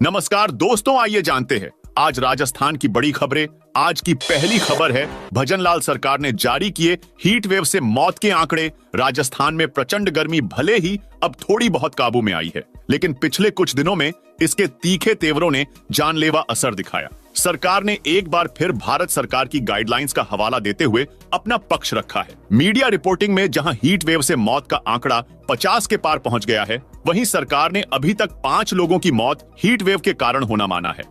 नमस्कार दोस्तों, आइए जानते हैं आज राजस्थान की बड़ी खबरें। आज की पहली खबर है, भजनलाल सरकार ने जारी किए हीट वेव से मौत के आंकड़े। राजस्थान में प्रचंड गर्मी भले ही अब थोड़ी बहुत काबू में आई है, लेकिन पिछले कुछ दिनों में इसके तीखे तेवरों ने जानलेवा असर दिखाया। सरकार ने एक बार फिर भारत सरकार की गाइडलाइंस का हवाला देते हुए अपना पक्ष रखा है। मीडिया रिपोर्टिंग में जहां हीट वेव से मौत का आंकड़ा 50 के पार पहुंच गया है, वहीं सरकार ने अभी तक 5 लोगों की मौत हीट वेव के कारण होना माना है।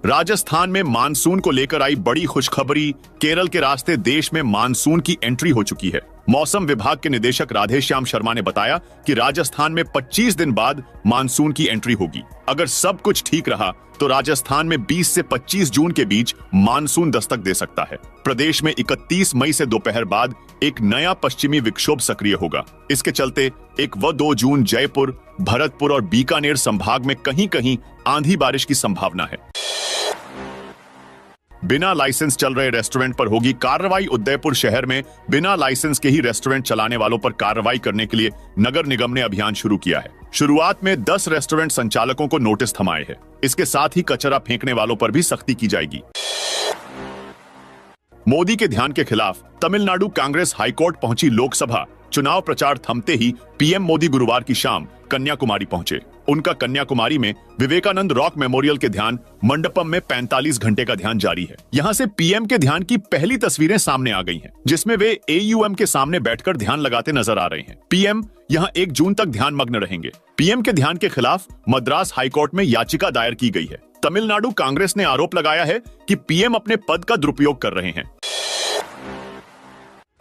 राजस्थान में मानसून को लेकर आई बड़ी खुशखबरी। केरल के रास्ते देश में मानसून की एंट्री हो चुकी है। मौसम विभाग के निदेशक राधेश्याम शर्मा ने बताया कि राजस्थान में 25 दिन बाद मानसून की एंट्री होगी। अगर सब कुछ ठीक रहा तो राजस्थान में 20 से 25 जून के बीच मानसून दस्तक दे सकता है। प्रदेश में 31 मई से दोपहर बाद एक नया पश्चिमी विक्षोभ सक्रिय होगा। इसके चलते 1 व 2 जून जयपुर, भरतपुर और बीकानेर संभाग में कहीं कहीं आंधी बारिश की संभावना है। बिना लाइसेंस चल रहे रेस्टोरेंट पर होगी कार्रवाई। उदयपुर शहर में बिना लाइसेंस के ही रेस्टोरेंट चलाने वालों पर कार्रवाई करने के लिए नगर निगम ने अभियान शुरू किया है। शुरुआत में 10 रेस्टोरेंट संचालकों को नोटिस थमाए हैं। इसके साथ ही कचरा फेंकने वालों पर भी सख्ती की जाएगी। मोदी के ध्यान के खिलाफ तमिलनाडु कांग्रेस हाईकोर्ट पहुंची। लोकसभा चुनाव प्रचार थमते ही पीएम मोदी गुरुवार की शाम कन्याकुमारी पहुंचे। उनका कन्याकुमारी में विवेकानंद रॉक मेमोरियल के ध्यान मंडपम में 45 घंटे का ध्यान जारी है। यहां से पीएम के ध्यान की पहली तस्वीरें सामने आ गई हैं, जिसमें वे AUM के सामने बैठकर ध्यान लगाते नजर आ रहे हैं। पीएम यहां 1 जून तक ध्यान मग्न रहेंगे। पीएम के ध्यान के खिलाफ मद्रास हाईकोर्ट में याचिका दायर की गई है। तमिलनाडु कांग्रेस ने आरोप लगाया है कि पीएम अपने पद का दुरुपयोग कर रहे हैं।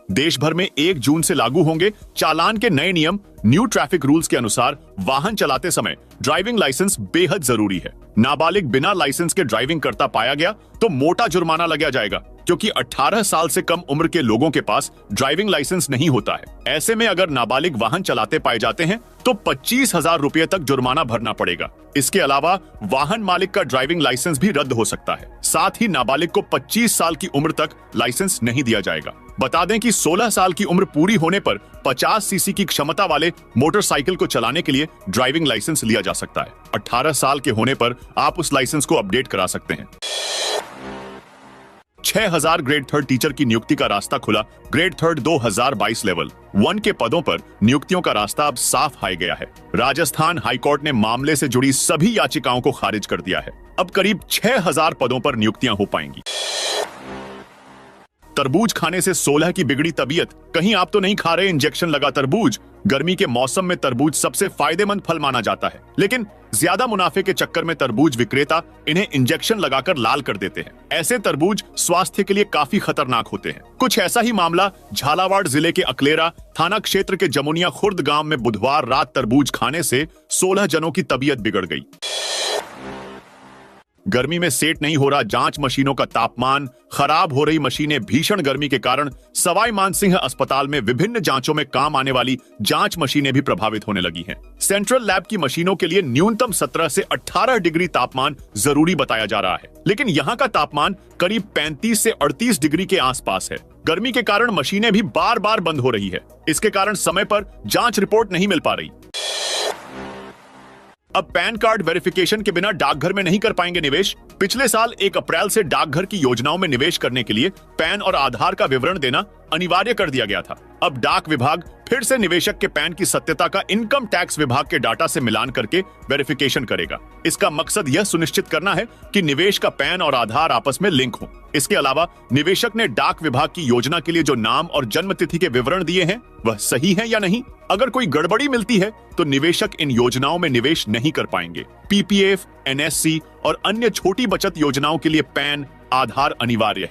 देश भर में 1 जून से लागू होंगे चालान के नए नियम। न्यू ट्रैफिक रूल्स के अनुसार वाहन चलाते समय ड्राइविंग लाइसेंस बेहद जरूरी है। नाबालिग बिना लाइसेंस के ड्राइविंग करता पाया गया तो मोटा जुर्माना लगाया जाएगा, क्योंकि 18 साल से कम उम्र के लोगों के पास ड्राइविंग लाइसेंस नहीं होता है। ऐसे में अगर नाबालिग वाहन चलाते पाए जाते हैं तो 25,000 रुपए तक जुर्माना भरना पड़ेगा। इसके अलावा वाहन मालिक का ड्राइविंग लाइसेंस भी रद्द हो सकता है। साथ ही नाबालिग को 25 साल की उम्र तक लाइसेंस नहीं दिया जाएगा। बता दें कि 16 साल की उम्र पूरी होने पर 50 सीसी की क्षमता वाले मोटरसाइकिल को चलाने के लिए ड्राइविंग लाइसेंस लिया जा सकता है। 18 साल के होने पर आप उस लाइसेंस को अपडेट करा सकते हैं। 6000 ग्रेड 3 टीचर की नियुक्ति का रास्ता खुला। ग्रेड 3 2022 लेवल 1 के पदों पर नियुक्तियों का रास्ता अब साफ हाई गया है। राजस्थान हाईकोर्ट ने मामले से जुड़ी सभी याचिकाओं को खारिज कर दिया है। अब करीब 6000 पदों पर नियुक्तियां हो पाएंगी। तरबूज खाने से 16 की बिगड़ी तबीयत। कहीं आप तो नहीं खा रहे इंजेक्शन लगा तरबूज? गर्मी के मौसम में तरबूज सबसे फायदेमंद फल माना जाता है, लेकिन ज्यादा मुनाफे के चक्कर में तरबूज विक्रेता इन्हें इंजेक्शन लगाकर लाल कर देते हैं। ऐसे तरबूज स्वास्थ्य के लिए काफी खतरनाक होते हैं। कुछ ऐसा ही मामला झालावाड़ जिले के अकलेरा थाना क्षेत्र के जमुनिया खुर्द गांव में बुधवार रात तरबूज खाने से 16 जनों की तबीयत बिगड़ गई। गर्मी में सेट नहीं हो रहा जांच मशीनों का तापमान। खराब हो रही मशीनें। भीषण गर्मी के कारण सवाई मानसिंह अस्पताल में विभिन्न जांचों में काम आने वाली जांच मशीनें भी प्रभावित होने लगी हैं। सेंट्रल लैब की मशीनों के लिए न्यूनतम 17 से 18 डिग्री तापमान जरूरी बताया जा रहा है, लेकिन यहाँ का तापमान करीब 35 से 38 डिग्री के आसपास है। गर्मी के कारण मशीनें भी बार बार बंद हो रही है। इसके कारण समय पर जांच रिपोर्ट नहीं मिल पा रही। अब पैन कार्ड वेरिफिकेशन के बिना डाकघर में नहीं कर पाएंगे निवेश। पिछले साल 1 अप्रैल से डाकघर की योजनाओं में निवेश करने के लिए पैन और आधार का विवरण देना अनिवार्य कर दिया गया था। अब डाक विभाग फिर से निवेशक के पैन की सत्यता का इनकम टैक्स विभाग के डाटा से मिलान करके वेरिफिकेशन करेगा। इसका मकसद यह सुनिश्चित करना है कि निवेश का पैन और आधार आपस में लिंक हो। इसके अलावा निवेशक ने डाक विभाग की योजना के लिए जो नाम और जन्म तिथि के विवरण दिए हैं वह सही है या नहीं। अगर कोई गड़बड़ी मिलती है तो निवेशक इन योजनाओं में निवेश नहीं कर पाएंगे। PPF, NSC और अन्य छोटी बचत योजनाओं के लिए पैन, आधार अनिवार्य है।